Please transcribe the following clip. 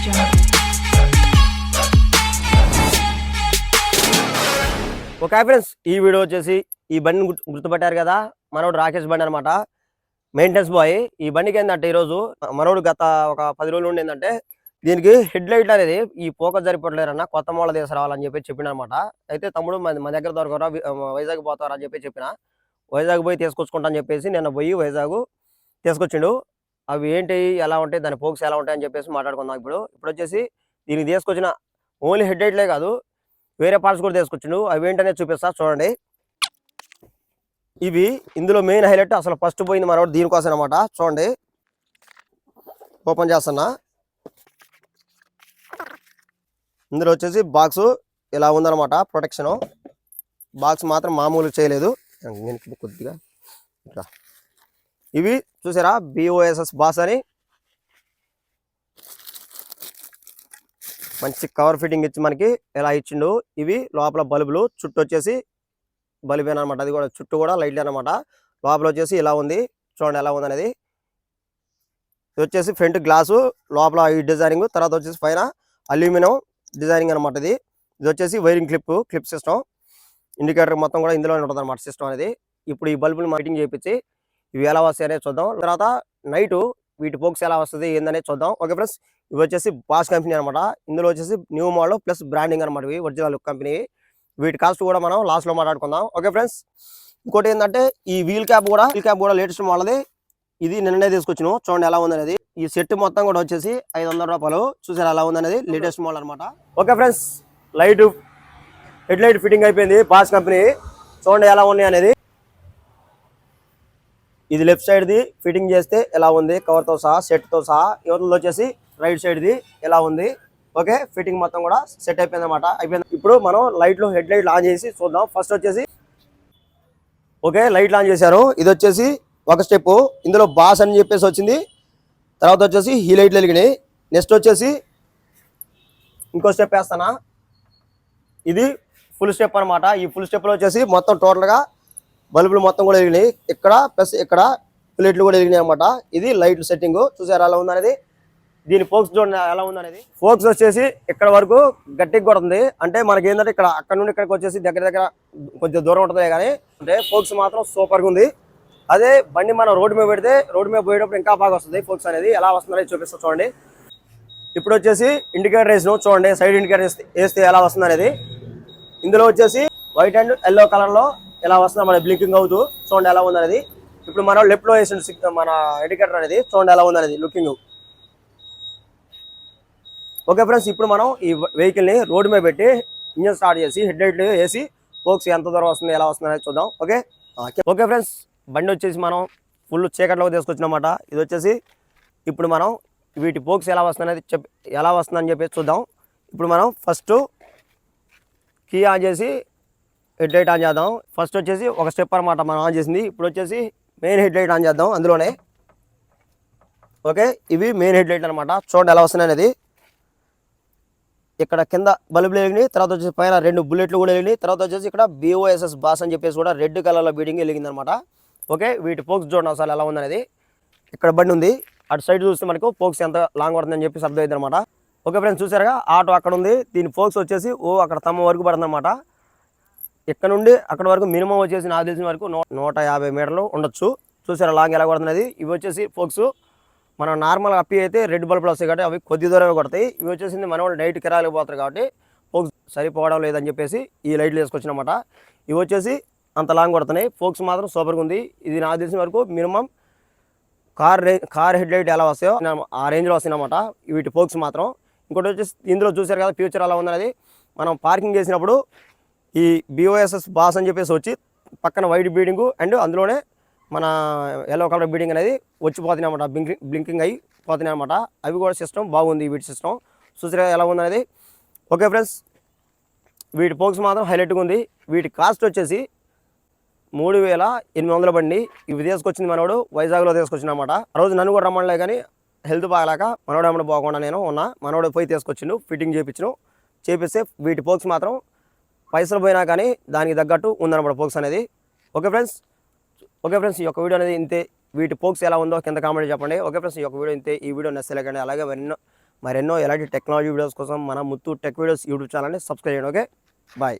Okay friends, ఈ video వచ్చేసి ఈ బండిని గుర్తుపట్టారు కదా, మనోడు రాకేష్ బండి అనమాట, మెయింటెనెన్స్ బాయ్. ఈ బండికి ఏంటంటే ఈరోజు మనోడు గత ఒక 10 రోజులు ఉండి ఏంటంటే దీనికి హెడ్ లైట్ అనేది ఈ ఫోకస్ సరిపోవట్లేరన్న, కొత్త మోడల్ తీసుకురావాలని చెప్పి చెప్పిన అనమాట. అయితే తమ్ముడు మా దగ్గర దొరకరా, వైజాగ్ పోతారా అని చెప్పి చెప్పిన. వైజాగ్ పోయి తీసుకొచ్చుకుంటా అని చెప్పేసి నిన్న పోయి వైజాగ్ తీసుకొచ్చిండు. అవి ఏంటి, ఎలా ఉంటాయి, దాని ఫోక్స్ ఎలా ఉంటాయి అని చెప్పేసి మాట్లాడుకుందాం. ఇప్పుడు వచ్చేసి దీనికి తీసుకొచ్చిన ఓన్లీ హెడ్ లైట్లే కాదు, వేరే పార్ట్స్ కూడా తీసుకొచ్చిండు. అవి ఏంటనేది చూపిస్తా చూడండి. ఇవి ఇందులో మెయిన్ హైలైట్, అసలు ఫస్ట్ పోయింది మనోడు దీనికోసం అనమాట. చూడండి, ఓపెన్ చేస్తున్నా. ఇందులో వచ్చేసి బాక్స్ ఇలా ఉందన్నమాట, ప్రొటెక్షన్ బాక్స్ మాత్రం మామూలు చేయలేదు కొద్దిగా. ఇవి చూసారా, BOSS బాస్ అని మంచి కవర్ ఫిట్టింగ్ ఇచ్చి మనకి ఇలా ఇచ్చిండు. ఇవి లోపల బల్బులు, చుట్టూ వచ్చేసి బల్బేనా అనమాట, అది కూడా చుట్టూ కూడా లైట్లు అనమాట. లోపల వచ్చేసి ఇలా ఉంది, చూడండి ఎలా ఉంది అనేది. ఇది వచ్చేసి ఫ్రంట్ గ్లాసు, లోపల ఈ డిజైనింగ్, తర్వాత వచ్చేసి పైన అల్యూమినియం డిజైనింగ్ అనమాట. ఇది వచ్చేసి వైరింగ్ క్లిప్ సిస్టమ్, ఇండికేటర్ మొత్తం కూడా ఇందులోనే ఉంటుంది అనమాట సిస్టమ్ అనేది. ఇప్పుడు ఈ బల్బులు ఫిట్టింగ్ చేయించి ఇవి ఎలా వస్తాయి అనేది చూద్దాం. తర్వాత నైట్ వీటి ఫోక్స్ ఎలా వస్తుంది ఏందనేది చూద్దాం. ఓకే ఫ్రెండ్స్, ఇవి వచ్చేసి బాస్ కంపెనీ అనమాట. ఇందులో వచ్చేసి న్యూ మోడల్ ప్లస్ బ్రాండింగ్ అనమాట, ఇవి ఒరిజినల్ కంపెనీ. వీటి కాస్ట్ కూడా మనం లాస్ట్ లో మాట్లాడుకుందాం. ఓకే ఫ్రెండ్స్, ఇంకోటి ఏంటంటే ఈ వీల్ క్యాప్ కూడా లేటెస్ట్ మోడల్. ఇది నిన్ననే తీసుకొచ్చిన, చూడండి ఎలా ఉంది అనేది. ఈ సెట్ మొత్తం కూడా వచ్చేసి 500 రూపాయలు. చూసారు ఎలా ఉంది అనేది, లేటెస్ట్ మోడల్ అనమాట. Okay friends, head light fitting అయిపోయింది, బాస్ కంపెనీ. చూడండి ఎలా ఉన్నాయి అనేది. ఇది లెఫ్ట్ సైడ్ ది ఫిట్టింగ్ చేస్తే ఎలా ఉంది, కవర్ తో సహా, సెట్ తో సహా. యువతలో వచ్చేసి రైట్ సైడ్ ది ఎలా ఉంది. ఓకే, ఫిట్టింగ్ మొత్తం కూడా సెట్ అయిపోయింది అనమాట. ఇప్పుడు మనం హెడ్ లైట్ ఆన్ చేసి చూద్దాం. ఫస్ట్ వచ్చేసి ఓకే, లైట్లు ఆన్ చేశారు. ఇది వచ్చేసి ఒక స్టెప్, ఇందులో బాస్ అని చెప్పేసి వచ్చింది. తర్వాత వచ్చేసి ఈ లైట్లు వెలిగినాయి. నెక్స్ట్ వచ్చేసి ఇంకో స్టెప్ వేస్తానా, ఇది ఫుల్ స్టెప్ అనమాట. ఈ ఫుల్ స్టెప్లో వచ్చేసి మొత్తం టోటల్గా బల్బులు మొత్తం కూడా వెలిగినాయి. ఇక్కడ ప్లస్ ఇక్కడ ప్లేట్లు కూడా వెలిగినాయి అనమాట. ఇది లైట్ సెట్టింగ్, చూసారు ఎలా ఉందనేది. దీని ఫోక్స్ చూడండి ఎలా ఉందనేది. ఫోక్స్ వచ్చేసి ఇక్కడ వరకు గట్టిగా కొడుతుంది, అంటే మనకి ఏంటంటే ఇక్కడ అక్కడ నుండి ఇక్కడికి వచ్చేసి దగ్గర కొంచెం దూరం ఉంటుంది కానీ, అంటే ఫోక్స్ మాత్రం సూపర్గా ఉంది. అదే బండి మనం రోడ్డు మీద పెడితే, రోడ్డు మీద పోయేటప్పుడు ఇంకా బాగా వస్తుంది ఫోక్స్ అనేది. ఎలా వస్తుందనేది చూపిస్తా చూడండి. ఇప్పుడు వచ్చేసి ఇండికేటర్ వేసిన చూడండి, సైడ్ ఇండికేటర్ వేస్తే ఎలా వస్తుంది అనేది. ఇందులో వచ్చేసి వైట్ అండ్ ఎల్లో కలర్లో ఎలా వస్తుంది మన బ్లింకింగ్ అవుతూ, చూడండి ఎలా ఉందనేది. ఇప్పుడు మనం లెఫ్ట్లో వేసిన మన ఇండికేటర్ అనేది చూడండి ఎలా ఉందనేది లుకింగ్. ఓకే ఫ్రెండ్స్, ఇప్పుడు మనం ఈ వెహికల్ని రోడ్డు మీద పెట్టి ఇంజన్ స్టార్ట్ చేసి హెడ్ లైట్లు వేసి ఫోక్స్ ఎంత దూరం వస్తుంది ఎలా వస్తుంది అనేది చూద్దాం. ఓకే ఫ్రెండ్స్, బండి వచ్చేసి మనం ఫుల్ చీకట్లోకి తీసుకొచ్చినమాట. ఇది వచ్చేసి ఇప్పుడు మనం వీటి ఫోక్స్ ఎలా వస్తుంది అనేది వస్తుందని చెప్పేసి చూద్దాం. ఇప్పుడు మనం ఫస్ట్ కీ ఆన్ చేసి హెడ్ లైట్ ఆన్ చేద్దాం. ఫస్ట్ వచ్చేసి ఒక స్టెప్ అనమాట మనం ఆన్ చేసింది. ఇప్పుడు వచ్చేసి మెయిన్ హెడ్ లైట్ ఆన్ చేద్దాం అందులోనే. ఓకే, ఇవి మెయిన్ హెడ్ లైట్ అనమాట. చూడండి ఎలా వస్తున్నాయి అనేది. ఇక్కడ కింద బల్బులు వెలిగినాయి, తర్వాత వచ్చేసి పైన 2 బుల్లెట్లు కూడా వెలిగినాయి. తర్వాత వచ్చేసి ఇక్కడ BOSS బాస్ అని చెప్పేసి కూడా రెడ్ కలర్లో బీడింగ్ వెలిగింది అనమాట. ఓకే, వీటి ఫోక్స్ చూడండి అసలు ఎలా ఉందనేది. ఇక్కడ బండి ఉంది, అటు సైడ్ చూస్తే మనకు ఫోక్స్ ఎంత లాంగ్ పడుతుందని చెప్పేసి అర్థమైంది అనమాట. ఓకే ఫ్రెండ్స్, చూసారుగా ఆటో అక్కడ ఉంది, దీని ఫోక్స్ వచ్చేసి అక్కడ తమ్మ వరకు పడుతుంది అనమాట. ఇక్కడ నుండి అక్కడ వరకు మినిమం వచ్చేసి నాకు తెలిసిన వరకు 150 మీటర్లు ఉండొచ్చు. చూసారా లాంగ్ ఎలా పడుతున్నది. ఇవి వచ్చేసి ఫోక్స్ మనం నార్మల్ అప్పి అయితే రెడ్ బల్బులు వస్తాయి కాబట్టి అవి కొద్ది దూరమే కొడతాయి. ఇవి వచ్చేసింది మన వాళ్ళు నైట్ కిరాయిలు పోతారు కాబట్టి ఫోక్స్ సరిపోవడం లేదని చెప్పేసి ఈ లైట్లు వేసుకొచ్చినమాట. ఇవి వచ్చేసి అంత లాంగ్ కొడుతున్నాయి, ఫోక్స్ మాత్రం సూపర్గా ఉంది. ఇది నాకు తెలిసిన వరకు మినిమం కార్ హెడ్ లైట్ ఎలా వస్తాయో ఆ రేంజ్లో వస్తాయన్నమాట వీటి ఫోక్స్ మాత్రం. ఇంకోటి వచ్చేసి ఇందులో చూసారు కదా ఫ్యూచర్ ఎలా ఉందనేది. మనం పార్కింగ్ చేసినప్పుడు ఈ BOSS బాస్ అని చెప్పేసి వచ్చి పక్కన వైట్ బీడింగ్ అండ్ అందులోనే మన ఎల్లో కలర్ బీడింగ్ అనేది వచ్చిపోతున్నాయి అన్నమాట, బ్లింకింగ్ అయ్యి పోతున్నాయి అనమాట. అవి కూడా సిస్టమ్ బాగుంది వీటి సిస్టమ్, చూసారా ఎలా ఉందనేది. ఓకే ఫ్రెండ్స్, వీటి ఫోక్స్ మాత్రం హైలైట్గా ఉంది. వీటి కాస్ట్ వచ్చేసి 3800 బండి. ఇవి తీసుకొచ్చింది మనోడు వైజాగ్లో తీసుకొచ్చిన అనమాట. ఆ రోజు నన్ను కూడా రమ్మలే కానీ హెల్త్ బాగాలేక మనోడు ఏమన్నా బాగుండా నేను ఉన్నా, మనోడు పోయి తీసుకొచ్చిండు, ఫిట్టింగ్ చేపిస్తే వీటి ఫోక్స్ మాత్రం పైసలు పోయినా కానీ దానికి తగ్గట్టు ఉందన్నమాట ఫోక్స్ అనేది. ఓకే ఫ్రెండ్స్, ఈ యొక్క వీడియో అనేది ఇంతే. వీటి ఫోక్స్ ఎలా ఉందో కింద కామెంట్ చెప్పండి. ఓకే ఫ్రెండ్స్, ఈ యొక్క వీడియో ఇంతే. ఈ వీడియో నచ్చలేకండి. అలాగే మరెన్నో ఎలాంటి టెక్నాలజీ వీడియోస్ కోసం మన ముత్తు టెక్ వీడియోస్ యూట్యూబ్ ఛానల్ని సబ్స్క్రైబ్ చేయండి. Okay, bye.